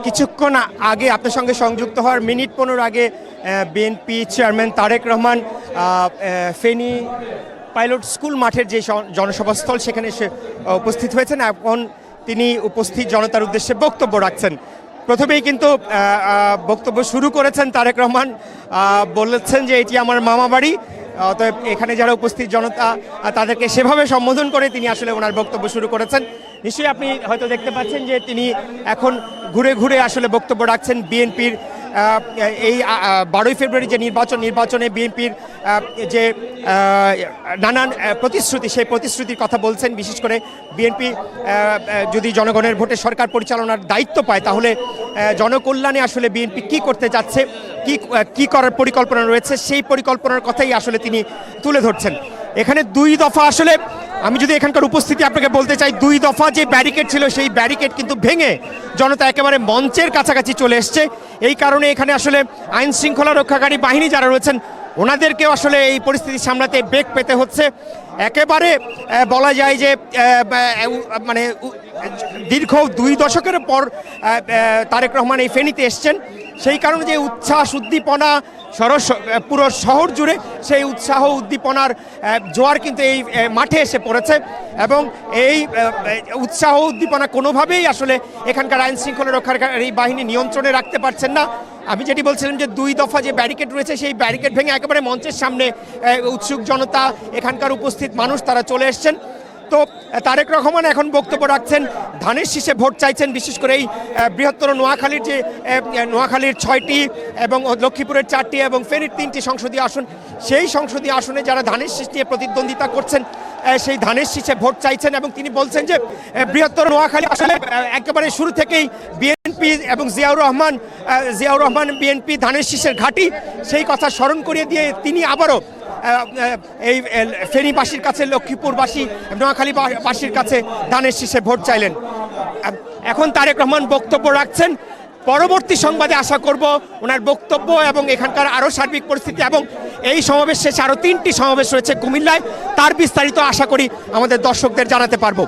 কিছুক্ষণ আগে আপনার সঙ্গে সংযুক্ত হওয়ার মিনিট 15 আগে BNP chairman Tarique Rahman Feni pilot school মাঠের যে জনসভাস্থল সেখানে এসে উপস্থিত হয়েছেন। এখন তিনি উপস্থিত জনতার উদ্দেশ্যে বক্তব্য রাখছেন। প্রথমেই কিন্তু বক্তব্য শুরু করেছেন তারেক রহমান, বলেছেন যে এটি আমার মামা বাড়ি। অতএব এখানে যারা উপস্থিত জনতা তাদেরকে সেভাবে সম্বোধন করে তিনি আসলে ওনার বক্তব্য শুরু করেছেন। নিশ্চয়ই আপনি হয়তো দেখতে পাচ্ছেন যে তিনি এখন ঘুরে ঘুরে আসলে বক্তব্য রাখছেন। বিএনপির এই 12ই ফেব্রুয়ারি যে নির্বাচনে বিএনপির যে নানান প্রতিশ্রুতি, সেই প্রতিশ্রুতির কথা বলছেন। বিশেষ করে বিএনপি যদি জনগণের ভোটে সরকার পরিচালনার দায়িত্ব পায় তাহলে জনকল্যাণে আসলে বিএনপি কি করতে যাচ্ছে, কি করার পরিকল্পনা রয়েছে, সেই পরিকল্পনার কথাই আসলে তিনি তুলে ধরছেন। এখানে 2 দফা আসলে আমি যদি এখানকার উপস্থিতি আপনাকে বলতে চাই, 2 দফা যে ব্যারিকেড ছিল সেই ব্যারিকেড কিন্তু ভেঙে জনতা একেবারে মঞ্চের কাছাকাছি চলে এসছে। এই কারণে এখানে আসলে আইন শৃঙ্খলা রক্ষাকারী বাহিনী যারা রয়েছেন ওনাদেরকেও আসলে এই পরিস্থিতি সামলাতে বেগ পেতে হচ্ছে। একেবারে বলা যায় যে মানে দীর্ঘ 2 দশকের পর তারেক রহমান এই ফেনীতে এসছেন। সেই কারণে যে উচ্ছ্বাস উদ্দীপনা পুরো শহর জুড়ে, সেই উৎসাহ উদ্দীপনার জোয়ার কিন্তু এই মাঠে এসে পড়েছে এবং এই উৎসাহ উদ্দীপনা কোনোভাবেই আসলে এখানকার আইন শৃঙ্খলা রক্ষাকারী বাহিনী নিয়ন্ত্রণে রাখতে পারছেন না। আমি যেটি বলছিলাম যে 2 দফা যে ব্যারিকেড রয়েছে সেই ব্যারিকেড ভেঙে একেবারে মঞ্চের সামনে উৎসুক জনতা, এখানকার উপস্থিত মানুষ তারা চলে এসছেন। তো তারেক রহমান এখন বক্তব্য রাখছেন, ধানের শীষে ভোট চাইছেন। বিশেষ করে এই বৃহত্তর নোয়াখালীর যে নোয়াখালীর 6টি এবং লক্ষ্মীপুরের 4টি এবং ফেনীর 3টি সংসদীয় আসন, সেই সংসদীয় আসনে যারা ধানের শীষ নিয়ে প্রতিদ্বন্দ্বিতা করছেন সেই ধানের শীষে ভোট চাইছেন। এবং তিনি বলছেন যে বৃহত্তর নোয়াখালী আসলে একেবারে শুরু থেকেই বিএনপি এবং জিয়াউর রহমান বিএনপি ধানের শীষের ঘাঁটি, সেই কথা স্মরণ করিয়ে দিয়ে তিনি আবারও এই ফেনীবাসীর কাছে, লক্ষ্মীপুরবাসী, নোয়াখালীবাসীর কাছে ধানের শীষে ভোট চাইলেন। এখন তারেক রহমান বক্তব্য রাখছেন। পরবর্তী সংবাদে আশা করব ওনার বক্তব্য এবং এখানকার আরও সার্বিক পরিস্থিতি এবং এই সমাবেশ শেষে আরও 3টি সমাবেশ রয়েছে কুমিল্লায়, তার বিস্তারিত আশা করি আমাদের দর্শকদের জানাতে পারবো।